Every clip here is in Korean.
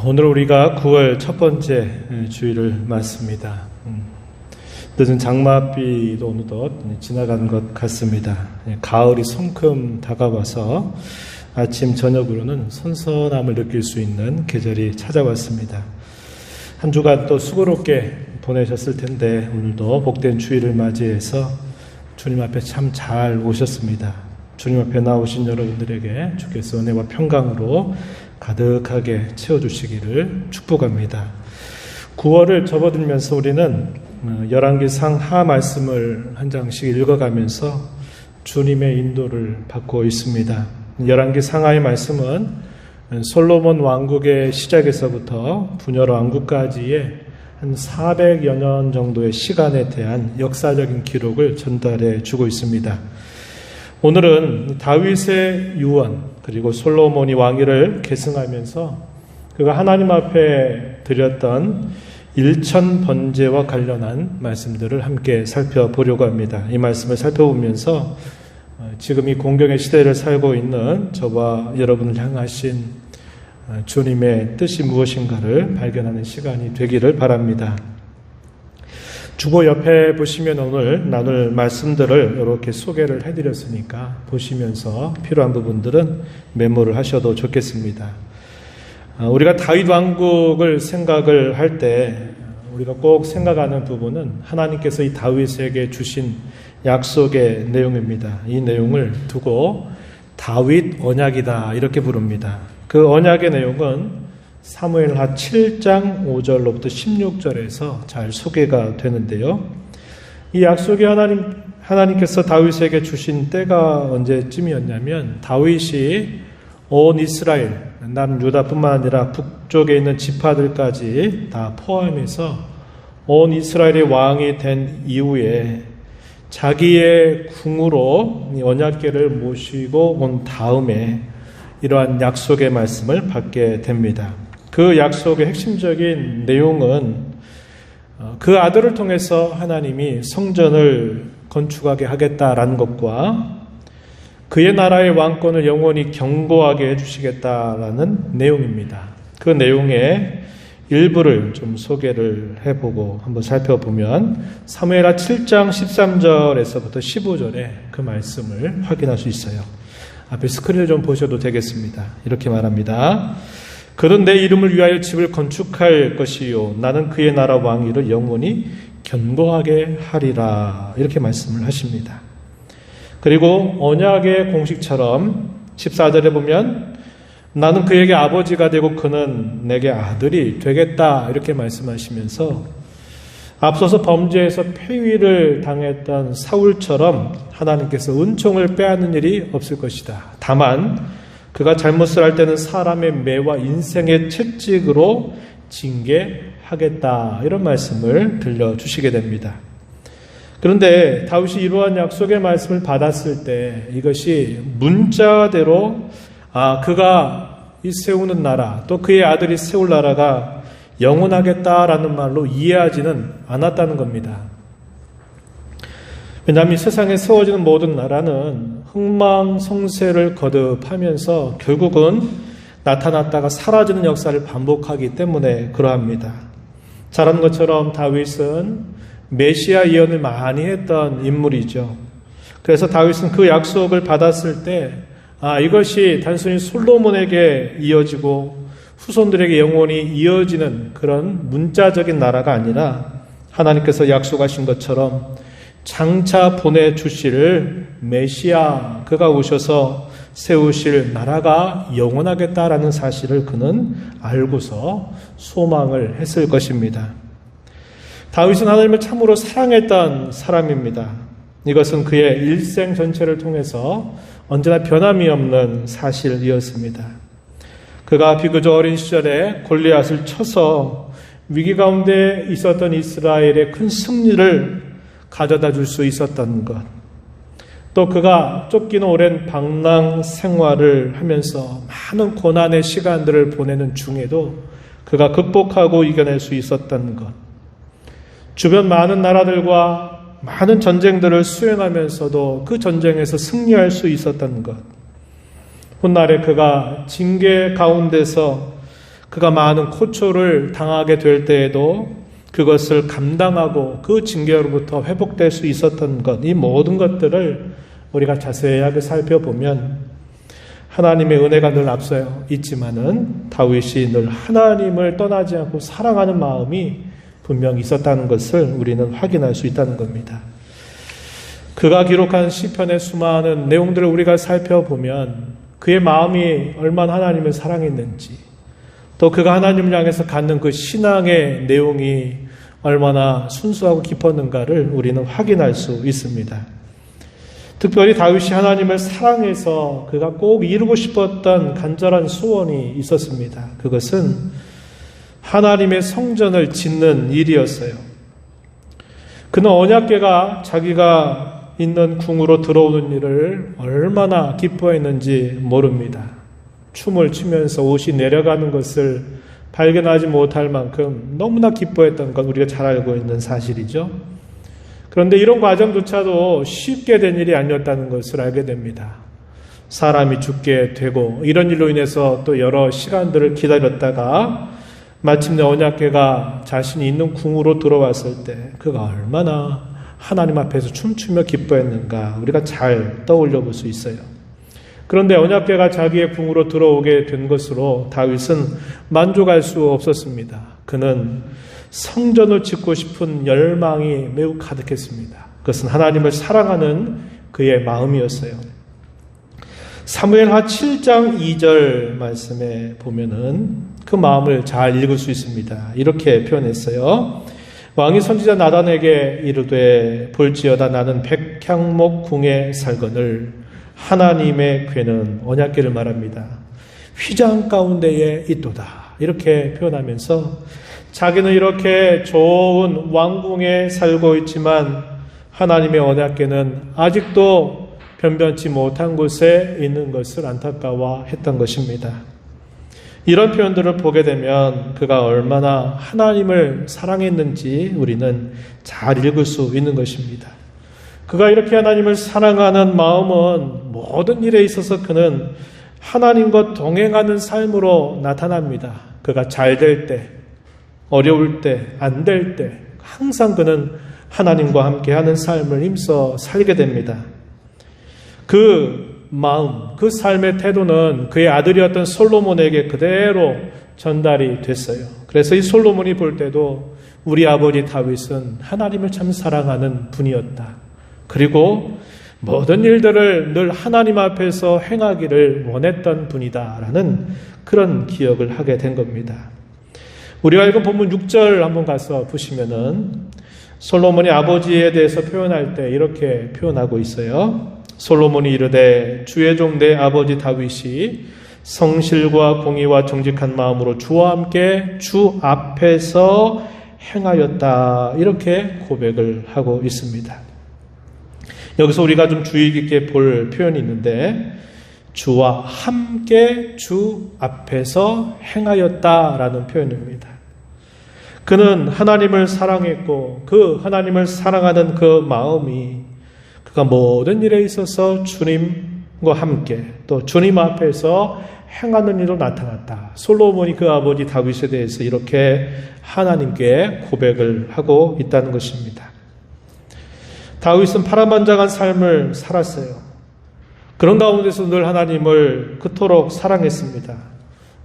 오늘 우리가 9월 첫 번째 주일을 맞습니다. 늦은 장맛비도 어느덧 지나간 것 같습니다. 가을이 성큼 다가와서 아침 저녁으로는 선선함을 느낄 수 있는 계절이 찾아왔습니다. 한 주간 또 수고롭게 보내셨을 텐데 오늘도 복된 주일을 맞이해서 주님 앞에 참 잘 오셨습니다. 주님 앞에 나오신 여러분들에게 주께서 은혜와 평강으로 가득하게 채워주시기를 축복합니다. 9월을 접어들면서 우리는 열왕기상 하 말씀을 한 장씩 읽어가면서 주님의 인도를 받고 있습니다. 열왕기상 하의 말씀은 솔로몬 왕국의 시작에서부터 분열 왕국까지의 한 400여 년 정도의 시간에 대한 역사적인 기록을 전달해 주고 있습니다. 오늘은 다윗의 유언 그리고 솔로몬이 왕위를 계승하면서 그가 하나님 앞에 드렸던 일천 번제와 관련한 말씀들을 함께 살펴보려고 합니다. 이 말씀을 살펴보면서 지금 이 공경의 시대를 살고 있는 저와 여러분을 향하신 주님의 뜻이 무엇인가를 발견하는 시간이 되기를 바랍니다. 주보 옆에 보시면 오늘 나눌 말씀들을 이렇게 소개를 해드렸으니까 보시면서 필요한 부분들은 메모를 하셔도 좋겠습니다. 우리가 다윗 왕국을 생각을 할 때 우리가 꼭 생각하는 부분은 하나님께서 이 다윗에게 주신 약속의 내용입니다. 이 내용을 두고 다윗 언약이다 이렇게 부릅니다. 그 언약의 내용은 사무엘하 7장 5절로부터 16절에서 잘 소개가 되는데요. 이 약속이 하나님께서 다윗에게 주신 때가 언제쯤이었냐면 다윗이 온 이스라엘, 남유다뿐만 아니라 북쪽에 있는 지파들까지 다 포함해서 온 이스라엘의 왕이 된 이후에 자기의 궁으로 언약궤를 모시고 온 다음에 이러한 약속의 말씀을 받게 됩니다. 그 약속의 핵심적인 내용은 그 아들을 통해서 하나님이 성전을 건축하게 하겠다라는 것과 그의 나라의 왕권을 영원히 견고하게 해주시겠다라는 내용입니다. 그 내용의 일부를 좀 소개를 해보고 한번 살펴보면 사무엘하 7장 13절에서부터 15절에 그 말씀을 확인할 수 있어요. 앞에 스크린을 좀 보셔도 되겠습니다. 이렇게 말합니다. 그는 내 이름을 위하여 집을 건축할 것이요 나는 그의 나라 왕위를 영원히 견고하게 하리라 이렇게 말씀을 하십니다. 그리고 언약의 공식처럼 14절에 보면 나는 그에게 아버지가 되고 그는 내게 아들이 되겠다 이렇게 말씀하시면서 앞서서 범죄에서 폐위를 당했던 사울처럼 하나님께서 은총을 빼앗는 일이 없을 것이다. 다만 그가 잘못을 할 때는 사람의 매와 인생의 채찍으로 징계하겠다 이런 말씀을 들려주시게 됩니다. 그런데 다윗이 이러한 약속의 말씀을 받았을 때 이것이 문자대로 그가 이 세우는 나라 또 그의 아들이 세울 나라가 영원하겠다라는 말로 이해하지는 않았다는 겁니다. 왜냐하면 이 세상에 세워지는 모든 나라는 흥망성쇠를 거듭하면서 결국은 나타났다가 사라지는 역사를 반복하기 때문에 그러합니다. 잘 아는 것처럼 다윗은 메시아 예언을 많이 했던 인물이죠. 그래서 다윗은 그 약속을 받았을 때 이것이 단순히 솔로몬에게 이어지고 후손들에게 영원히 이어지는 그런 문자적인 나라가 아니라 하나님께서 약속하신 것처럼 장차 보내주실 메시아 그가 오셔서 세우실 나라가 영원하겠다라는 사실을 그는 알고서 소망을 했을 것입니다. 다윗은 하나님을 참으로 사랑했던 사람입니다. 이것은 그의 일생 전체를 통해서 언제나 변함이 없는 사실이었습니다. 그가 비교적 어린 시절에 골리앗을 쳐서 위기 가운데 있었던 이스라엘의 큰 승리를 가져다 줄 수 있었던 것, 또 그가 쫓기는 오랜 방랑 생활을 하면서 많은 고난의 시간들을 보내는 중에도 그가 극복하고 이겨낼 수 있었던 것, 주변 많은 나라들과 많은 전쟁들을 수행하면서도 그 전쟁에서 승리할 수 있었던 것, 훗날에 그가 징계 가운데서 그가 많은 고초를 당하게 될 때에도 그것을 감당하고 그 징계로부터 회복될 수 있었던 것, 이 모든 것들을 우리가 자세하게 살펴보면 하나님의 은혜가 늘 앞서 있지만은 다윗이 늘 하나님을 떠나지 않고 사랑하는 마음이 분명히 있었다는 것을 우리는 확인할 수 있다는 겁니다. 그가 기록한 시편의 수많은 내용들을 우리가 살펴보면 그의 마음이 얼마나 하나님을 사랑했는지, 또 그가 하나님을 향해서 갖는 그 신앙의 내용이 얼마나 순수하고 깊었는가를 우리는 확인할 수 있습니다. 특별히 다윗이 하나님을 사랑해서 그가 꼭 이루고 싶었던 간절한 소원이 있었습니다. 그것은 하나님의 성전을 짓는 일이었어요. 그는 언약궤가 자기가 있는 궁으로 들어오는 일을 얼마나 기뻐했는지 모릅니다. 춤을 추면서 옷이 내려가는 것을 발견하지 못할 만큼 너무나 기뻐했던 건 우리가 잘 알고 있는 사실이죠. 그런데 이런 과정조차도 쉽게 된 일이 아니었다는 것을 알게 됩니다. 사람이 죽게 되고 이런 일로 인해서 또 여러 시간들을 기다렸다가 마침내 언약궤가 자신이 있는 궁으로 들어왔을 때 그가 얼마나 하나님 앞에서 춤추며 기뻐했는가 우리가 잘 떠올려 볼 수 있어요. 그런데 언약궤가 자기의 궁으로 들어오게 된 것으로 다윗은 만족할 수 없었습니다. 그는 성전을 짓고 싶은 열망이 매우 가득했습니다. 그것은 하나님을 사랑하는 그의 마음이었어요. 사무엘하 7장 2절 말씀에 보면은 그 마음을 잘 읽을 수 있습니다. 이렇게 표현했어요. 왕이 선지자 나단에게 이르되 볼지어다 나는 백향목 궁에 살거늘 하나님의 궤는 언약궤를 말합니다. 휘장 가운데에 있도다. 이렇게 표현하면서 자기는 이렇게 좋은 왕궁에 살고 있지만 하나님의 언약궤는 아직도 변변치 못한 곳에 있는 것을 안타까워했던 것입니다. 이런 표현들을 보게 되면 그가 얼마나 하나님을 사랑했는지 우리는 잘 읽을 수 있는 것입니다. 그가 이렇게 하나님을 사랑하는 마음은 모든 일에 있어서 그는 하나님과 동행하는 삶으로 나타납니다. 그가 잘 될 때, 어려울 때, 안 될 때 항상 그는 하나님과 함께하는 삶을 힘써 살게 됩니다. 그 마음, 그 삶의 태도는 그의 아들이었던 솔로몬에게 그대로 전달이 됐어요. 그래서 이 솔로몬이 볼 때도 우리 아버지 다윗은 하나님을 참 사랑하는 분이었다. 그리고 모든 일들을 늘 하나님 앞에서 행하기를 원했던 분이다라는 그런 기억을 하게 된 겁니다. 우리가 읽은 본문 6절 한번 가서 보시면은 솔로몬이 아버지에 대해서 표현할 때 이렇게 표현하고 있어요. 솔로몬이 이르되 주의 종 내 아버지 다윗이 성실과 공의와 정직한 마음으로 주와 함께 주 앞에서 행하였다. 이렇게 고백을 하고 있습니다. 여기서 우리가 좀 주의 깊게 볼 표현이 있는데 주와 함께 주 앞에서 행하였다라는 표현입니다. 그는 하나님을 사랑했고 그 하나님을 사랑하는 그 마음이 그가 모든 일에 있어서 주님과 함께 또 주님 앞에서 행하는 일로 나타났다. 솔로몬이 그 아버지 다윗에 대해서 이렇게 하나님께 고백을 하고 있다는 것입니다. 다윗은 파란만장한 삶을 살았어요. 그런 가운데서 늘 하나님을 그토록 사랑했습니다.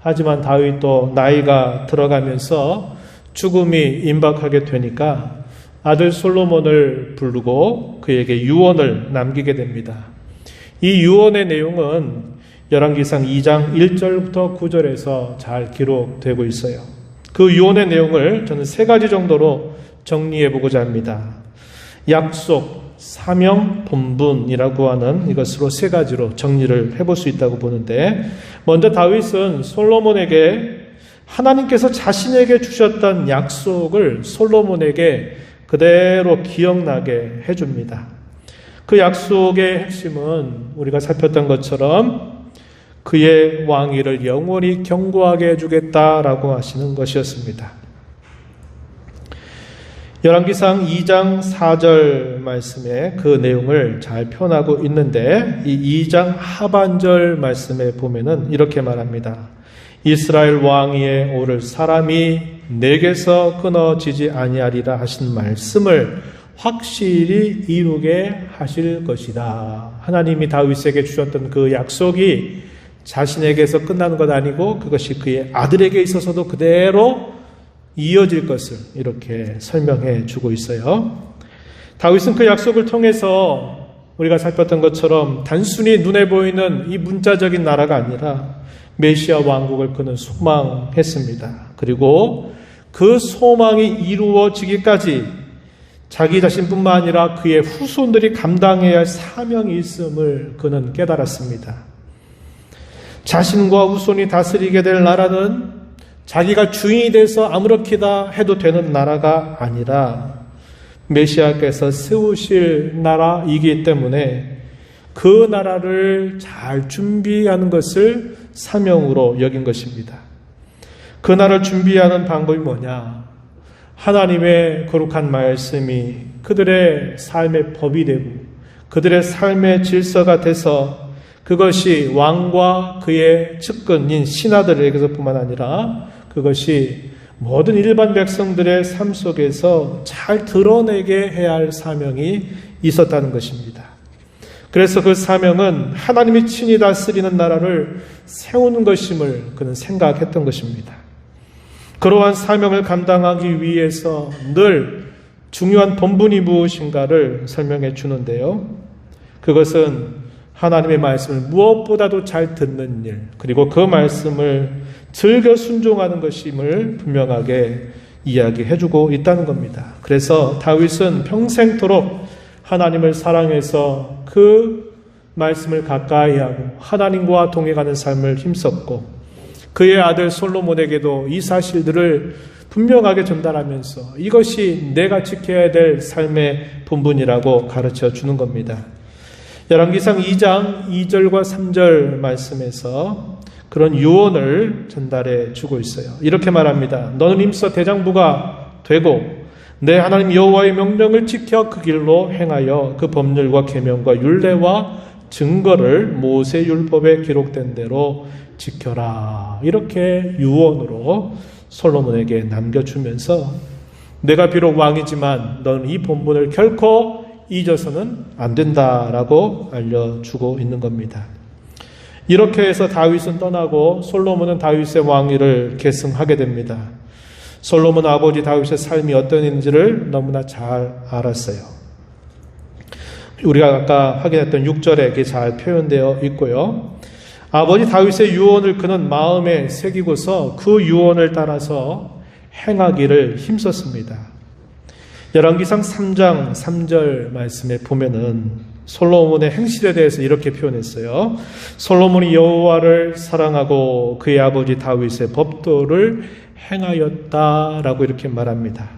하지만 다윗도 나이가 들어가면서 죽음이 임박하게 되니까 아들 솔로몬을 부르고 그에게 유언을 남기게 됩니다. 이 유언의 내용은 열왕기상 2장 1절부터 9절에서 잘 기록되고 있어요. 그 유언의 내용을 저는 3가지 정도로 정리해 보고자 합니다. 약속, 사명, 본분이라고 하는 이것으로 3가지로 정리를 해볼 수 있다고 보는데, 먼저 다윗은 솔로몬에게 하나님께서 자신에게 주셨던 약속을 솔로몬에게 그대로 기억나게 해줍니다. 그 약속의 핵심은 우리가 살폈던 것처럼 그의 왕위를 영원히 견고하게 해주겠다라고 하시는 것이었습니다. 열왕기상 2장 4절 말씀에 그 내용을 잘 표현하고 있는데 이 2장 하반절 말씀에 보면은 이렇게 말합니다. 이스라엘 왕 위에 오를 사람이 내게서 끊어지지 아니하리라 하신 말씀을 확실히 이루게 하실 것이다. 하나님이 다윗에게 주셨던 그 약속이 자신에게서 끝나는 것 아니고 그것이 그의 아들에게 있어서도 그대로 이어질 것을 이렇게 설명해 주고 있어요. 다윗은 그 약속을 통해서 우리가 살폈던 것처럼 단순히 눈에 보이는 이 문자적인 나라가 아니라 메시아 왕국을 그는 소망했습니다. 그리고 그 소망이 이루어지기까지 자기 자신뿐만 아니라 그의 후손들이 감당해야 할 사명이 있음을 그는 깨달았습니다. 자신과 후손이 다스리게 될 나라는 자기가 주인이 돼서 아무렇게나 해도 되는 나라가 아니라 메시아께서 세우실 나라이기 때문에 그 나라를 잘 준비하는 것을 사명으로 여긴 것입니다. 그 나라를 준비하는 방법이 뭐냐? 하나님의 거룩한 말씀이 그들의 삶의 법이 되고 그들의 삶의 질서가 돼서 그것이 왕과 그의 측근인 신하들에게서 뿐만 아니라 그것이 모든 일반 백성들의 삶 속에서 잘 드러내게 해야 할 사명이 있었다는 것입니다. 그래서 그 사명은 하나님이 친히 다스리는 나라를 세우는 것임을 그는 생각했던 것입니다. 그러한 사명을 감당하기 위해서 늘 중요한 본분이 무엇인가를 설명해 주는데요. 그것은 하나님의 말씀을 무엇보다도 잘 듣는 일, 그리고 그 말씀을 즐겨 순종하는 것임을 분명하게 이야기해주고 있다는 겁니다. 그래서 다윗은 평생토록 하나님을 사랑해서 그 말씀을 가까이 하고 하나님과 동행하는 삶을 힘썼고 그의 아들 솔로몬에게도 이 사실들을 분명하게 전달하면서 이것이 내가 지켜야 될 삶의 본분이라고 가르쳐 주는 겁니다. 열왕기상 2장 2절과 3절 말씀에서 그런 유언을 전달해 주고 있어요. 이렇게 말합니다. 너는 힘써 대장부가 되고 내 하나님 여호와의 명령을 지켜 그 길로 행하여 그 법률과 계명과 율례와 증거를 모세 율법에 기록된 대로 지켜라. 이렇게 유언으로 솔로몬에게 남겨주면서 내가 비록 왕이지만 너는 이 본분을 결코 잊어서는 안 된다라고 알려주고 있는 겁니다. 이렇게 해서 다윗은 떠나고 솔로몬은 다윗의 왕위를 계승하게 됩니다. 솔로몬 아버지 다윗의 삶이 어떠했는지를 너무나 잘 알았어요. 우리가 아까 확인했던 6절에 이렇게 잘 표현되어 있고요. 아버지 다윗의 유언을 그는 마음에 새기고서 그 유언을 따라서 행하기를 힘썼습니다. 열왕기상 3장 3절 말씀에 보면은 솔로몬의 행실에 대해서 이렇게 표현했어요. 솔로몬이 여호와를 사랑하고 그의 아버지 다윗의 법도를 행하였다라고 이렇게 말합니다.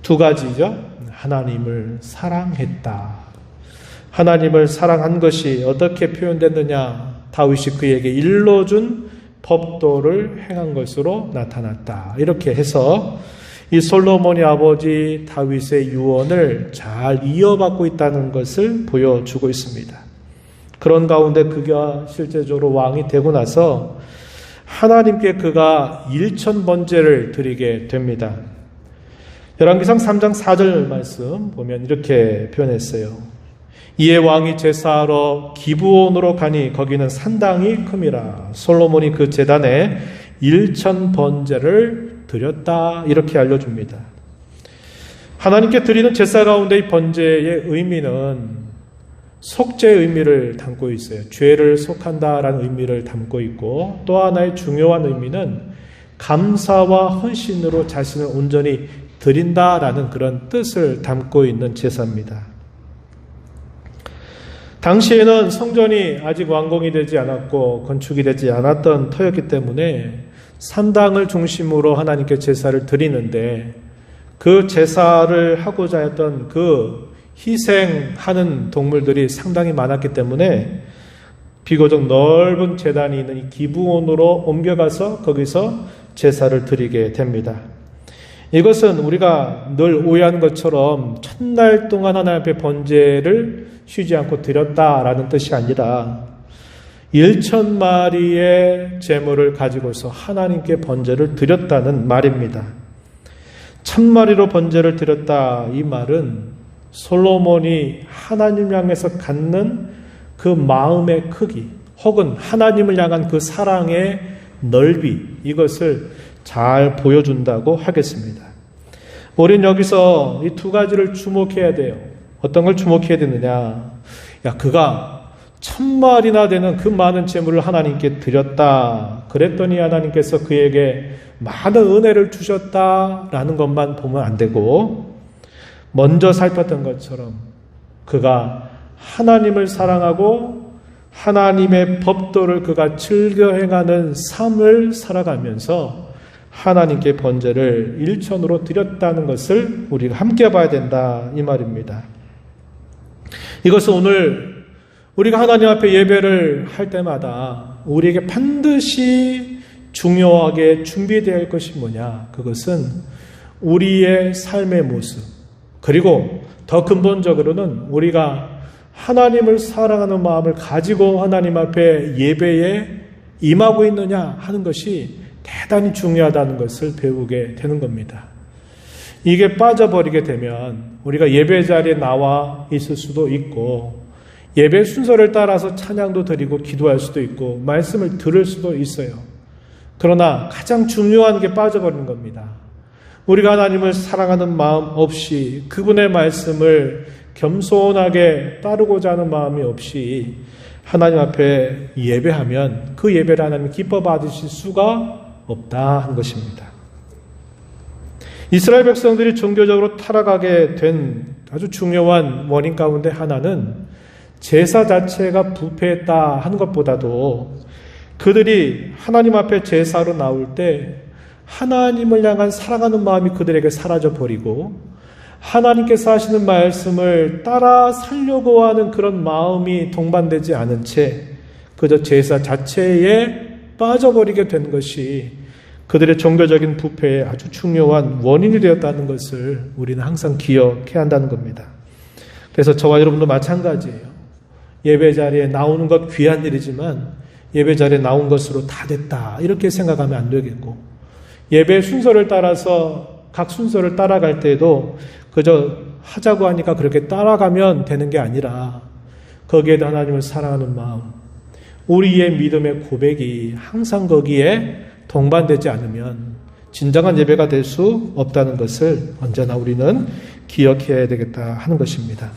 두 가지죠. 하나님을 사랑했다. 하나님을 사랑한 것이 어떻게 표현됐느냐? 다윗이 그에게 일러준 법도를 행한 것으로 나타났다. 이렇게 해서 이 솔로몬의 아버지 다윗의 유언을 잘 이어받고 있다는 것을 보여주고 있습니다. 그런 가운데 그가 실제적으로 왕이 되고 나서 하나님께 그가 일천번제를 드리게 됩니다. 열왕기상 3장 4절 말씀 보면 이렇게 표현했어요. 이에 왕이 제사하러 기브온으로 가니 거기는 산당이 큼이라. 솔로몬이 그 제단에 1000번제를 드렸다. 이렇게 알려줍니다. 하나님께 드리는 제사 가운데 이 번제의 의미는 속죄의 의미를 담고 있어요. 죄를 속한다라는 의미를 담고 있고 또 하나의 중요한 의미는 감사와 헌신으로 자신을 온전히 드린다라는 그런 뜻을 담고 있는 제사입니다. 당시에는 성전이 아직 완공이 되지 않았고 건축이 되지 않았던 터였기 때문에 산당을 중심으로 하나님께 제사를 드리는데 그 제사를 하고자 했던 그 희생하는 동물들이 상당히 많았기 때문에 비교적 넓은 제단이 있는 이 기브온으로 옮겨가서 거기서 제사를 드리게 됩니다. 이것은 우리가 늘 오해하는 것처럼 첫날 동안 하나님 앞에 번제를 쉬지 않고 드렸다라는 뜻이 아니라 1,000마리의 제물을 가지고서 하나님께 번제를 드렸다는 말입니다. 1,000마리로 번제를 드렸다, 이 말은 솔로몬이 하나님 향해서 갖는 그 마음의 크기, 혹은 하나님을 향한 그 사랑의 넓이, 이것을 잘 보여준다고 하겠습니다. 우리는 여기서 이 두 가지를 주목해야 돼요. 어떤 걸 주목해야 되느냐? 그가 1,000마리나 되는 그 많은 재물을 하나님께 드렸다. 그랬더니 하나님께서 그에게 많은 은혜를 주셨다라는 것만 보면 안 되고, 먼저 살폈던 것처럼 그가 하나님을 사랑하고 하나님의 법도를 그가 즐겨 행하는 삶을 살아가면서 하나님께 번제를 일천으로 드렸다는 것을 우리가 함께 봐야 된다, 이 말입니다. 이것은 오늘 우리가 하나님 앞에 예배를 할 때마다 우리에게 반드시 중요하게 준비되어야 할 것이 뭐냐? 그것은 우리의 삶의 모습, 그리고 더 근본적으로는 우리가 하나님을 사랑하는 마음을 가지고 하나님 앞에 예배에 임하고 있느냐 하는 것이 대단히 중요하다는 것을 배우게 되는 겁니다. 이게 빠져버리게 되면 우리가 예배 자리에 나와 있을 수도 있고, 예배 순서를 따라서 찬양도 드리고 기도할 수도 있고 말씀을 들을 수도 있어요. 그러나 가장 중요한 게 빠져버리는 겁니다. 우리가 하나님을 사랑하는 마음 없이, 그분의 말씀을 겸손하게 따르고자 하는 마음이 없이 하나님 앞에 예배하면 그 예배를 하나님 기뻐 받으실 수가 없다 하는 것입니다. 이스라엘 백성들이 종교적으로 타락하게 된 아주 중요한 원인 가운데 하나는 제사 자체가 부패했다 하는 것보다도 그들이 하나님 앞에 제사로 나올 때 하나님을 향한 사랑하는 마음이 그들에게 사라져버리고, 하나님께서 하시는 말씀을 따라 살려고 하는 그런 마음이 동반되지 않은 채 그저 제사 자체에 빠져버리게 된 것이 그들의 종교적인 부패의 아주 중요한 원인이 되었다는 것을 우리는 항상 기억해야 한다는 겁니다. 그래서 저와 여러분도 마찬가지예요. 예배 자리에 나오는 것 귀한 일이지만 예배 자리에 나온 것으로 다 됐다, 이렇게 생각하면 안 되겠고, 예배 순서를 따라서 각 순서를 따라갈 때에도 그저 하자고 하니까 그렇게 따라가면 되는 게 아니라 거기에도 하나님을 사랑하는 마음, 우리의 믿음의 고백이 항상 거기에 동반되지 않으면 진정한 예배가 될 수 없다는 것을 언제나 우리는 기억해야 되겠다 하는 것입니다.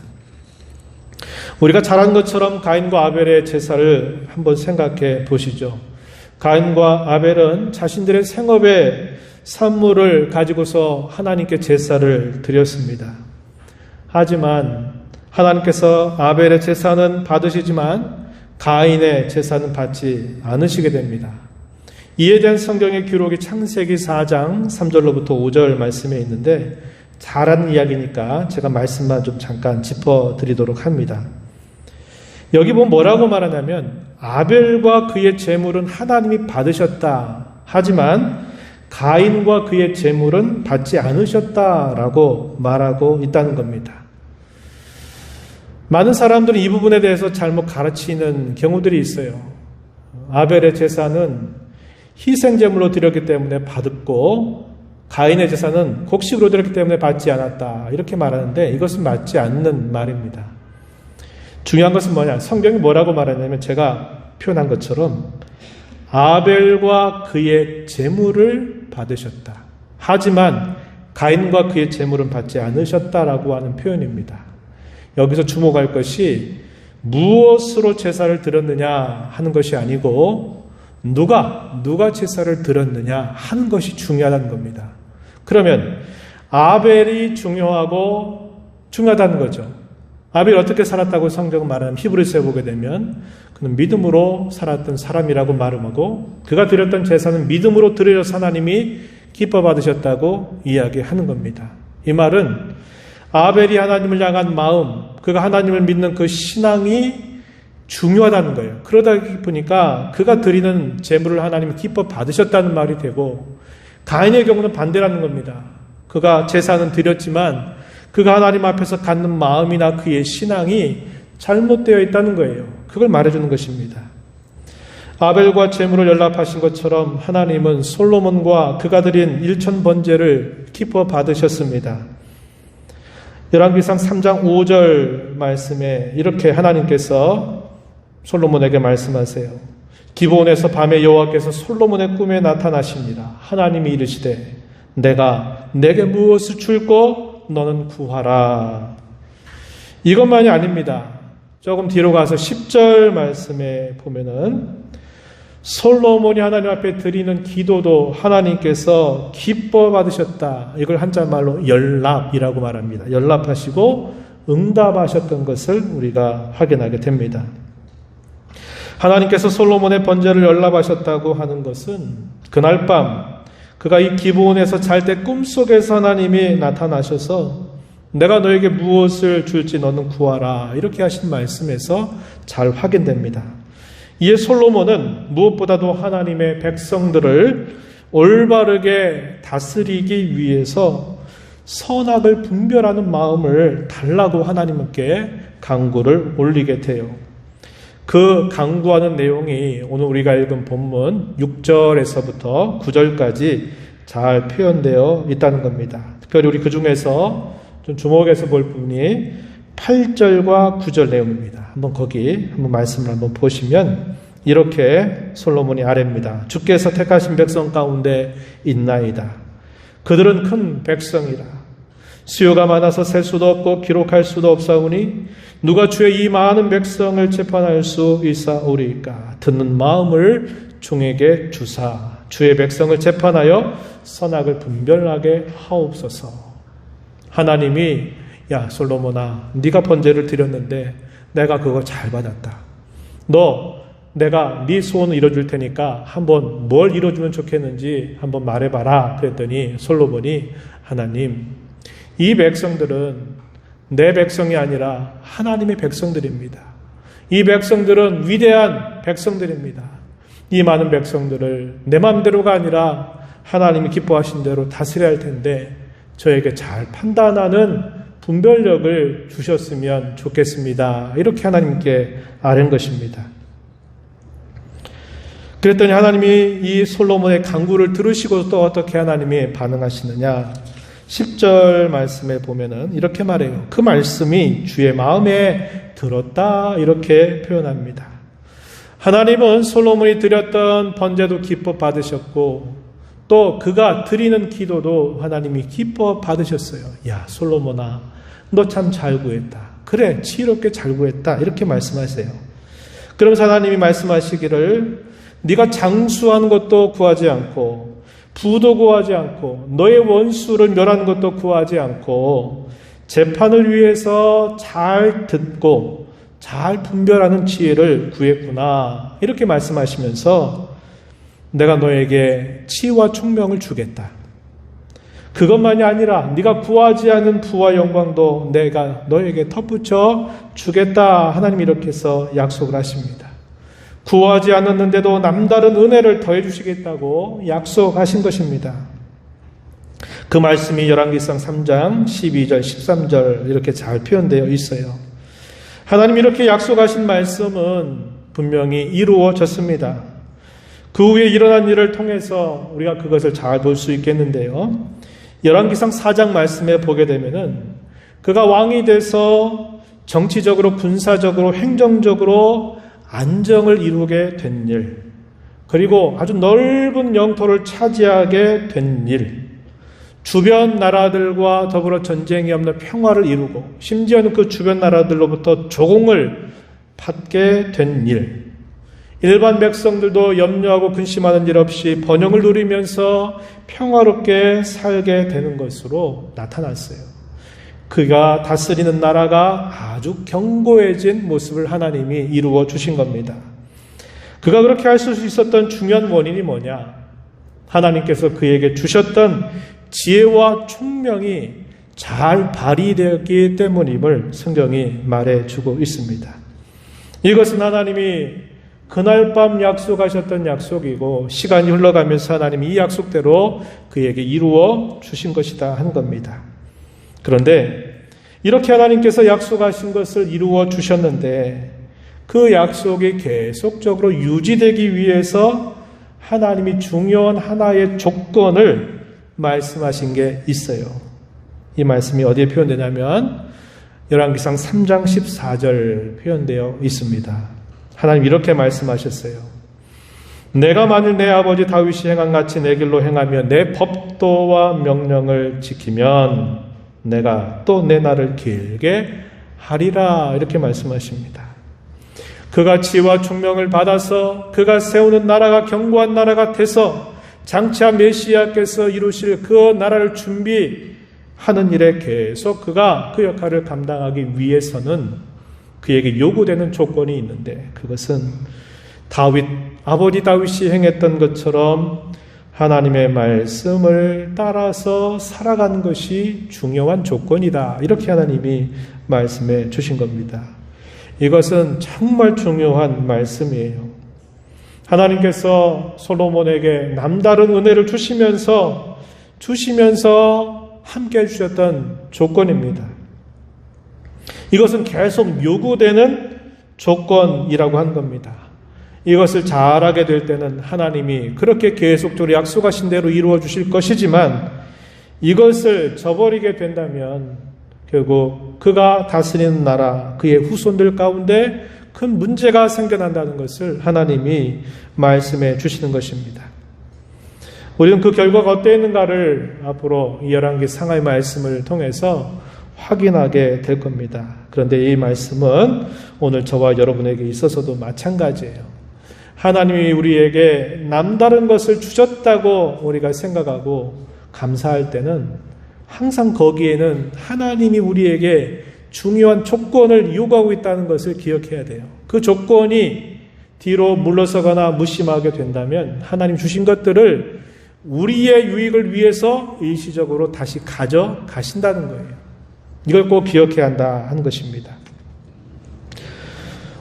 우리가 잘 아는 것처럼 가인과 아벨의 제사를 한번 생각해 보시죠. 가인과 아벨은 자신들의 생업의 산물을 가지고서 하나님께 제사를 드렸습니다. 하지만 하나님께서 아벨의 제사는 받으시지만 가인의 제사는 받지 않으시게 됩니다. 이에 대한 성경의 기록이 창세기 4장 3절로부터 5절 말씀에 있는데, 잘 아는 이야기니까 제가 말씀만 좀 잠깐 짚어드리도록 합니다. 여기 보면 뭐라고 말하냐면, 아벨과 그의 제물은 하나님이 받으셨다. 하지만 가인과 그의 제물은 받지 않으셨다라고 말하고 있다는 겁니다. 많은 사람들은 이 부분에 대해서 잘못 가르치는 경우들이 있어요. 아벨의 제사는 희생제물로 드렸기 때문에 받았고 가인의 제사는 곡식으로 드렸기 때문에 받지 않았다, 이렇게 말하는데 이것은 맞지 않는 말입니다. 중요한 것은 뭐냐? 성경이 뭐라고 말하냐면 제가 표현한 것처럼 아벨과 그의 제물을 받으셨다. 하지만 가인과 그의 제물은 받지 않으셨다라고 하는 표현입니다. 여기서 주목할 것이 무엇으로 제사를 드렸느냐 하는 것이 아니고 누가 제사를 드렸느냐 하는 것이 중요하다는 겁니다. 그러면 아벨이 중요하다는 거죠. 아벨이 어떻게 살았다고 성경은 말하면 히브리서에 보게 되면 그는 믿음으로 살았던 사람이라고 말하고, 그가 드렸던 제사는 믿음으로 드려서 하나님이 기뻐 받으셨다고 이야기하는 겁니다. 이 말은 아벨이 하나님을 향한 마음, 그가 하나님을 믿는 그 신앙이 중요하다는 거예요. 그러다 보니까 그가 드리는 제물을 하나님이 기뻐 받으셨다는 말이 되고, 가인의 경우는 반대라는 겁니다. 그가 제사는 드렸지만 그가 하나님 앞에서 갖는 마음이나 그의 신앙이 잘못되어 있다는 거예요. 그걸 말해주는 것입니다. 아벨과 제물을 연락하신 것처럼 하나님은 솔로몬과 그가 드린 일천 번제를 기뻐 받으셨습니다. 열왕기상 3장 5절 말씀에 이렇게 하나님께서 솔로몬에게 말씀하세요. 기브온에서 밤에 여호와께서 솔로몬의 꿈에 나타나십니다. 하나님이 이르시되 내가 내게 무엇을 줄고 너는 구하라. 이것만이 아닙니다. 조금 뒤로 가서 10절 말씀에 보면은 솔로몬이 하나님 앞에 드리는 기도도 하나님께서 기뻐 받으셨다. 이걸 한자말로 연락이라고 말합니다. 연락하시고 응답하셨던 것을 우리가 확인하게 됩니다. 하나님께서 솔로몬의 번제를 연락하셨다고 하는 것은 그날 밤 그가 이 기브온에서 잘 때 꿈속에서 하나님이 나타나셔서 내가 너에게 무엇을 줄지 너는 구하라 이렇게 하신 말씀에서 잘 확인됩니다. 이에 솔로몬은 무엇보다도 하나님의 백성들을 올바르게 다스리기 위해서 선악을 분별하는 마음을 달라고 하나님께 간구를 올리게 돼요. 그 간구하는 내용이 오늘 우리가 읽은 본문 6절에서부터 9절까지 잘 표현되어 있다는 겁니다. 특별히 우리 그 중에서 좀 주목해서 볼 부분이 8절과 9절 내용입니다. 한번 거기 한번 말씀을 한번 보시면 이렇게 솔로몬이 아뢰입니다. 주께서 택하신 백성 가운데 있나이다. 그들은 큰 백성이라. 수요가 많아서 셀 수도 없고 기록할 수도 없사오니 누가 주의 이 많은 백성을 재판할 수 있사오리까. 듣는 마음을 종에게 주사 주의 백성을 재판하여 선악을 분별하게 하옵소서. 하나님이 야 솔로몬아 네가 번제를 드렸는데 내가 그거 잘 받았다. 내가 네 소원을 이뤄줄 테니까 한번 뭘 이뤄주면 좋겠는지 한번 말해봐라. 그랬더니 솔로몬이 하나님 이 백성들은 내 백성이 아니라 하나님의 백성들입니다. 이 백성들은 위대한 백성들입니다. 이 많은 백성들을 내 마음대로가 아니라 하나님이 기뻐하신 대로 다스려야 할 텐데 저에게 잘 판단하는 분별력을 주셨으면 좋겠습니다. 이렇게 하나님께 아뢰는 것입니다. 그랬더니 하나님이 이 솔로몬의 간구를 들으시고 또 어떻게 하나님이 반응하시느냐. 10절 말씀에 보면은 이렇게 말해요. 그 말씀이 주의 마음에 들었다 이렇게 표현합니다. 하나님은 솔로몬이 드렸던 번제도 기뻐 받으셨고 또 그가 드리는 기도도 하나님이 기뻐 받으셨어요. 야 솔로몬아 너 참 잘 구했다. 그래 지혜롭게 잘 구했다. 이렇게 말씀하세요. 그러면서 하나님이 말씀하시기를 네가 장수한 것도 구하지 않고 부도 구하지 않고 너의 원수를 멸하는 것도 구하지 않고 재판을 위해서 잘 듣고 잘 분별하는 지혜를 구했구나. 이렇게 말씀하시면서 내가 너에게 치와 총명을 주겠다. 그것만이 아니라 네가 구하지 않은 부와 영광도 내가 너에게 덧붙여 주겠다. 하나님이 이렇게 해서 약속을 하십니다. 구하지 않았는데도 남다른 은혜를 더해 주시겠다고 약속하신 것입니다. 그 말씀이 열왕기상 3장 12절 13절 이렇게 잘 표현되어 있어요. 하나님 이렇게 약속하신 말씀은 분명히 이루어졌습니다. 그 후에 일어난 일을 통해서 우리가 그것을 잘 볼 수 있겠는데요. 열왕기상 4장 말씀에 보게 되면은 그가 왕이 돼서 정치적으로 군사적으로 행정적으로 안정을 이루게 된 일, 그리고 아주 넓은 영토를 차지하게 된 일, 주변 나라들과 더불어 전쟁이 없는 평화를 이루고 심지어는 그 주변 나라들로부터 조공을 받게 된 일, 일반 백성들도 염려하고 근심하는 일 없이 번영을 누리면서 평화롭게 살게 되는 것으로 나타났어요. 그가 다스리는 나라가 아주 견고해진 모습을 하나님이 이루어 주신 겁니다. 그가 그렇게 할 수 있었던 중요한 원인이 뭐냐? 하나님께서 그에게 주셨던 지혜와 총명이 잘 발휘되었기 때문임을 성경이 말해주고 있습니다. 이것은 하나님이 그날 밤 약속하셨던 약속이고 시간이 흘러가면서 하나님이 이 약속대로 그에게 이루어 주신 것이다 하는 겁니다. 그런데 이렇게 하나님께서 약속하신 것을 이루어 주셨는데 그 약속이 계속적으로 유지되기 위해서 하나님이 중요한 하나의 조건을 말씀하신 게 있어요. 이 말씀이 어디에 표현되냐면 열왕기상 3장 14절 표현되어 있습니다. 하나님 이렇게 말씀하셨어요. 내가 만일 내 아버지 다윗이 행한 같이 내 길로 행하며 내 법도와 명령을 지키면 내가 또 내 날을 길게 하리라. 이렇게 말씀하십니다. 그가 지혜와 총명을 받아서 그가 세우는 나라가 견고한 나라가 돼서 장차 메시아께서 이루실 그 나라를 준비하는 일에 계속 그가 그 역할을 감당하기 위해서는 그에게 요구되는 조건이 있는데 그것은 아버지 다윗이 행했던 것처럼 하나님의 말씀을 따라서 살아가는 것이 중요한 조건이다. 이렇게 하나님이 말씀해 주신 겁니다. 이것은 정말 중요한 말씀이에요. 하나님께서 솔로몬에게 남다른 은혜를 주시면서 함께 해주셨던 조건입니다. 이것은 계속 요구되는 조건이라고 한 겁니다. 이것을 잘하게 될 때는 하나님이 그렇게 계속적으로 약속하신 대로 이루어 주실 것이지만 이것을 저버리게 된다면 결국 그가 다스리는 나라, 그의 후손들 가운데 큰 문제가 생겨난다는 것을 하나님이 말씀해 주시는 것입니다. 우리는 그 결과가 어땠는가를 앞으로 이 열왕기 상하의 말씀을 통해서 확인하게 될 겁니다. 그런데 이 말씀은 오늘 저와 여러분에게 있어서도 마찬가지예요. 하나님이 우리에게 남다른 것을 주셨다고 우리가 생각하고 감사할 때는 항상 거기에는 하나님이 우리에게 중요한 조건을 요구하고 있다는 것을 기억해야 돼요. 그 조건이 뒤로 물러서거나 무심하게 된다면 하나님 주신 것들을 우리의 유익을 위해서 일시적으로 다시 가져가신다는 거예요. 이걸 꼭 기억해야 한다 하는 것입니다.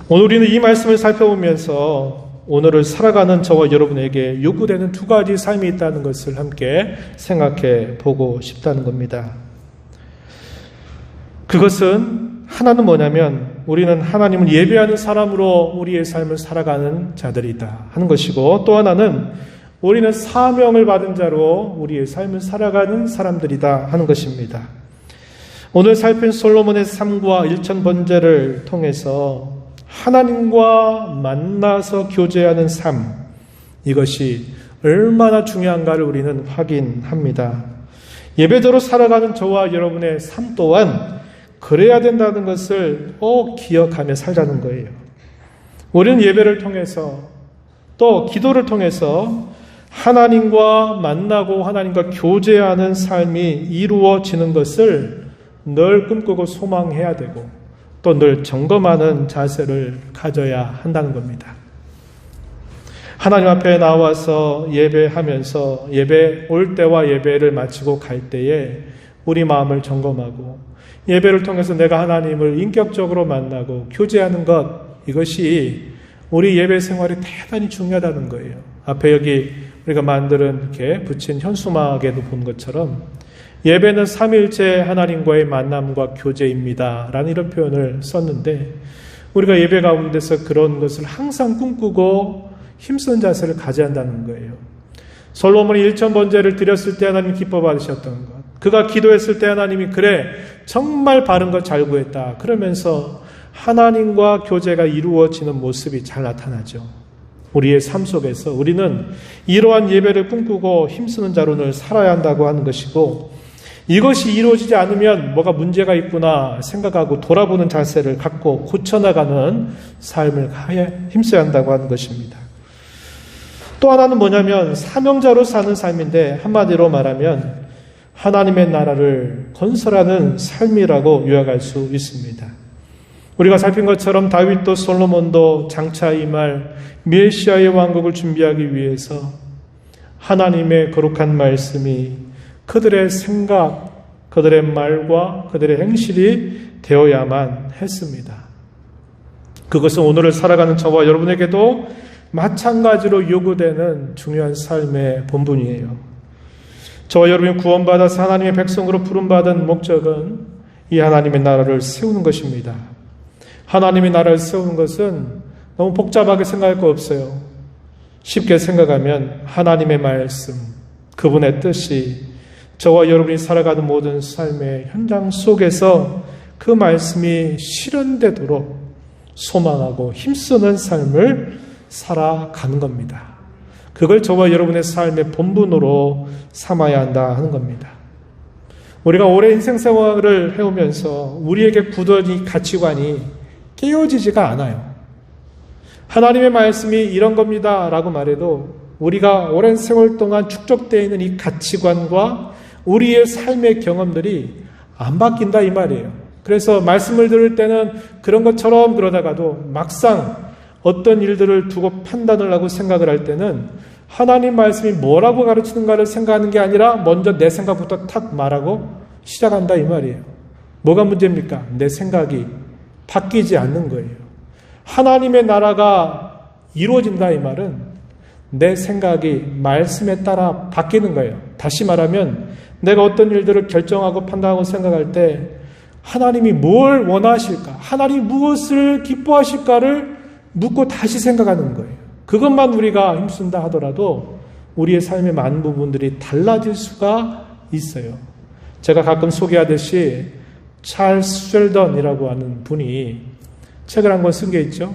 오늘 우리는 이 말씀을 살펴보면서 오늘을 살아가는 저와 여러분에게 요구되는 두 가지 삶이 있다는 것을 함께 생각해 보고 싶다는 겁니다. 그것은 하나는 뭐냐면 우리는 하나님을 예배하는 사람으로 우리의 삶을 살아가는 자들이다 하는 것이고, 또 하나는 우리는 사명을 받은 자로 우리의 삶을 살아가는 사람들이다 하는 것입니다. 오늘 살핀 솔로몬의 삶과 일천번제를 통해서 하나님과 만나서 교제하는 삶, 이것이 얼마나 중요한가를 우리는 확인합니다. 예배대로 살아가는 저와 여러분의 삶 또한 그래야 된다는 것을 꼭 기억하며 살자는 거예요. 우리는 예배를 통해서 또 기도를 통해서 하나님과 만나고 하나님과 교제하는 삶이 이루어지는 것을 늘 꿈꾸고 소망해야 되고 또 늘 점검하는 자세를 가져야 한다는 겁니다. 하나님 앞에 나와서 예배하면서 예배 올 때와 예배를 마치고 갈 때에 우리 마음을 점검하고 예배를 통해서 내가 하나님을 인격적으로 만나고 교제하는 것, 이것이 우리 예배 생활이 대단히 중요하다는 거예요. 앞에 여기 우리가 만드는 이렇게 붙인 현수막에도 본 것처럼 예배는 삼위일체 하나님과의 만남과 교제입니다 라는 이런 표현을 썼는데, 우리가 예배 가운데서 그런 것을 항상 꿈꾸고 힘쓰는 자세를 가져야 한다는 거예요. 솔로몬이 일천번제를 드렸을 때 하나님 기뻐 받으셨던 것, 그가 기도했을 때 하나님이 그래 정말 바른 것 잘 구했다 그러면서 하나님과 교제가 이루어지는 모습이 잘 나타나죠. 우리의 삶 속에서 우리는 이러한 예배를 꿈꾸고 힘쓰는 자로 늘 살아야 한다고 하는 것이고, 이것이 이루어지지 않으면 뭐가 문제가 있구나 생각하고 돌아보는 자세를 갖고 고쳐나가는 삶을 힘써야 한다고 하는 것입니다. 또 하나는 뭐냐면 사명자로 사는 삶인데, 한마디로 말하면 하나님의 나라를 건설하는 삶이라고 요약할 수 있습니다. 우리가 살핀 것처럼 다윗도 솔로몬도 장차 임할 메시아의 왕국을 준비하기 위해서 하나님의 거룩한 말씀이 그들의 생각, 그들의 말과 그들의 행실이 되어야만 했습니다. 그것은 오늘을 살아가는 저와 여러분에게도 마찬가지로 요구되는 중요한 삶의 본분이에요. 저와 여러분이 구원받아서 하나님의 백성으로 부름받은 목적은 이 하나님의 나라를 세우는 것입니다. 하나님의 나라를 세우는 것은 너무 복잡하게 생각할 거 없어요. 쉽게 생각하면 하나님의 말씀, 그분의 뜻이 저와 여러분이 살아가는 모든 삶의 현장 속에서 그 말씀이 실현되도록 소망하고 힘쓰는 삶을 살아가는 겁니다. 그걸 저와 여러분의 삶의 본분으로 삼아야 한다 하는 겁니다. 우리가 오랜 인생 생활을 해오면서 우리에게 굳은 이 가치관이 깨어지지가 않아요. 하나님의 말씀이 이런 겁니다 라고 말해도 우리가 오랜 세월 동안 축적되어 있는 이 가치관과 우리의 삶의 경험들이 안 바뀐다 이 말이에요. 그래서 말씀을 들을 때는 그런 것처럼 그러다가도 막상 어떤 일들을 두고 판단을 하고 생각을 할 때는 하나님 말씀이 뭐라고 가르치는가를 생각하는 게 아니라 먼저 내 생각부터 탁 말하고 시작한다 이 말이에요. 뭐가 문제입니까? 내 생각이 바뀌지 않는 거예요. 하나님의 나라가 이루어진다 이 말은 내 생각이 말씀에 따라 바뀌는 거예요. 다시 말하면 내가 어떤 일들을 결정하고 판단하고 생각할 때 하나님이 뭘 원하실까? 하나님이 무엇을 기뻐하실까를 묻고 다시 생각하는 거예요. 그것만 우리가 힘쓴다 하더라도 우리의 삶의 많은 부분들이 달라질 수가 있어요. 제가 가끔 소개하듯이 찰스 쉘던이라고 하는 분이 책을 한 권 쓴 게 있죠.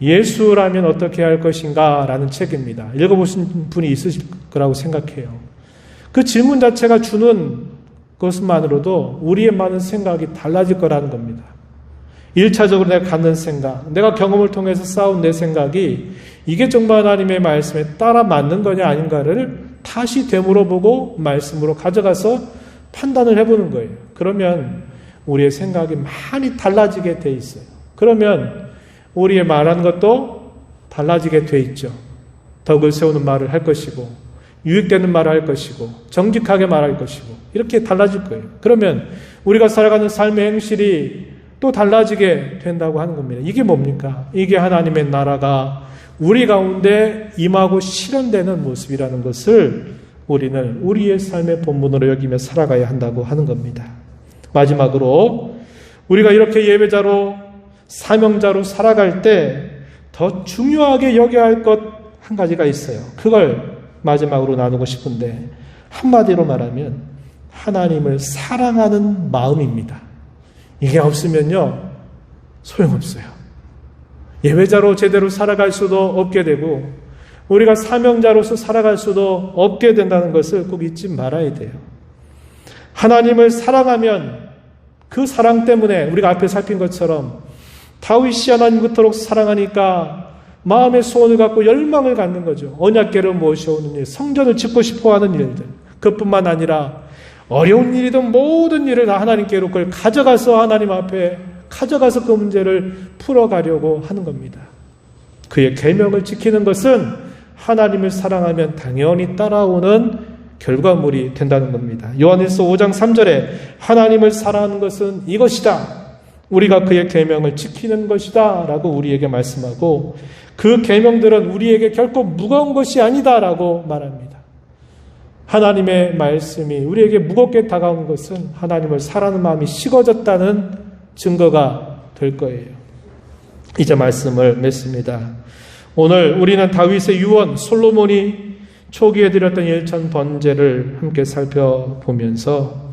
예수라면 어떻게 할 것인가 라는 책입니다. 읽어보신 분이 있으실 거라고 생각해요. 그 질문 자체가 주는 것만으로도 우리의 많은 생각이 달라질 거라는 겁니다. 1차적으로 내가 갖는 생각, 내가 경험을 통해서 쌓은 내 생각이 이게 정말 하나님의 말씀에 따라 맞는 거냐 아닌가를 다시 되물어보고 말씀으로 가져가서 판단을 해보는 거예요. 그러면 우리의 생각이 많이 달라지게 돼 있어요. 그러면 우리의 말하는 것도 달라지게 돼 있죠. 덕을 세우는 말을 할 것이고 유익되는 말을 할 것이고 정직하게 말할 것이고 이렇게 달라질 거예요. 그러면 우리가 살아가는 삶의 행실이 또 달라지게 된다고 하는 겁니다. 이게 뭡니까? 이게 하나님의 나라가 우리 가운데 임하고 실현되는 모습이라는 것을 우리는 우리의 삶의 본분으로 여기며 살아가야 한다고 하는 겁니다. 마지막으로 우리가 이렇게 예배자로 사명자로 살아갈 때 더 중요하게 여겨야 할 것 한 가지가 있어요. 그걸 마지막으로 나누고 싶은데 한마디로 말하면 하나님을 사랑하는 마음입니다. 이게 없으면요 소용없어요. 예배자로 제대로 살아갈 수도 없게 되고 우리가 사명자로서 살아갈 수도 없게 된다는 것을 꼭 잊지 말아야 돼요. 하나님을 사랑하면 그 사랑 때문에 우리가 앞에 살핀 것처럼 다윗이 하나님 그토록 사랑하니까 마음의 소원을 갖고 열망을 갖는 거죠. 언약궤를 모셔오는 일, 성전을 짓고 싶어하는 일들. 그뿐만 아니라 어려운 일이든 모든 일을 다 하나님께로 그걸 가져가서 하나님 앞에 가져가서 그 문제를 풀어가려고 하는 겁니다. 그의 계명을 지키는 것은 하나님을 사랑하면 당연히 따라오는 결과물이 된다는 겁니다. 요한일서 5장 3절에 하나님을 사랑하는 것은 이것이다. 우리가 그의 계명을 지키는 것이다 라고 우리에게 말씀하고 그 계명들은 우리에게 결코 무거운 것이 아니다 라고 말합니다. 하나님의 말씀이 우리에게 무겁게 다가온 것은 하나님을 사랑하는 마음이 식어졌다는 증거가 될 거예요. 이제 말씀을 맺습니다. 오늘 우리는 다윗의 유언 솔로몬이 초기에 드렸던 일천 번제를 함께 살펴보면서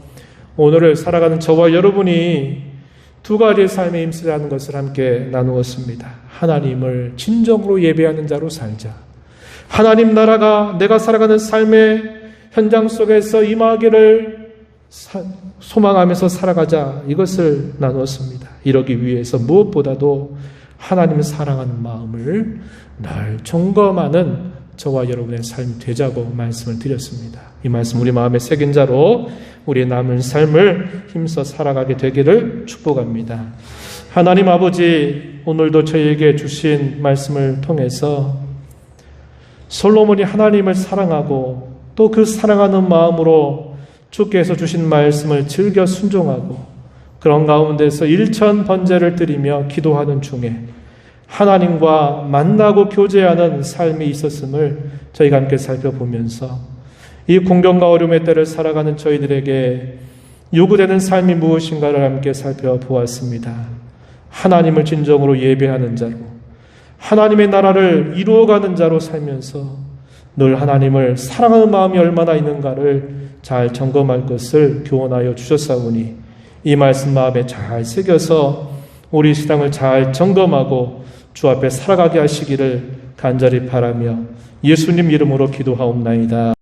오늘을 살아가는 저와 여러분이 두 가지의 삶에 힘쓰자는 것을 함께 나누었습니다. 하나님을 진정으로 예배하는 자로 살자. 하나님 나라가 내가 살아가는 삶의 현장 속에서 임하기를 소망하면서 살아가자. 이것을 나누었습니다. 이러기 위해서 무엇보다도 하나님을 사랑하는 마음을 늘 점검하는 저와 여러분의 삶이 되자고 말씀을 드렸습니다. 이 말씀 우리 마음에 새긴 자로 우리의 남은 삶을 힘써 살아가게 되기를 축복합니다. 하나님 아버지, 오늘도 저희에게 주신 말씀을 통해서 솔로몬이 하나님을 사랑하고 또 그 사랑하는 마음으로 주께서 주신 말씀을 즐겨 순종하고 그런 가운데서 일천 번제를 드리며 기도하는 중에 하나님과 만나고 교제하는 삶이 있었음을 저희가 함께 살펴보면서 이 공경과 어려움의 때를 살아가는 저희들에게 요구되는 삶이 무엇인가를 함께 살펴보았습니다. 하나님을 진정으로 예배하는 자로, 하나님의 나라를 이루어가는 자로 살면서 늘 하나님을 사랑하는 마음이 얼마나 있는가를 잘 점검할 것을 교훈하여 주셨사오니 이 말씀 마음에 잘 새겨서 우리 신앙을 잘 점검하고 주 앞에 살아가게 하시기를 간절히 바라며 예수님 이름으로 기도하옵나이다.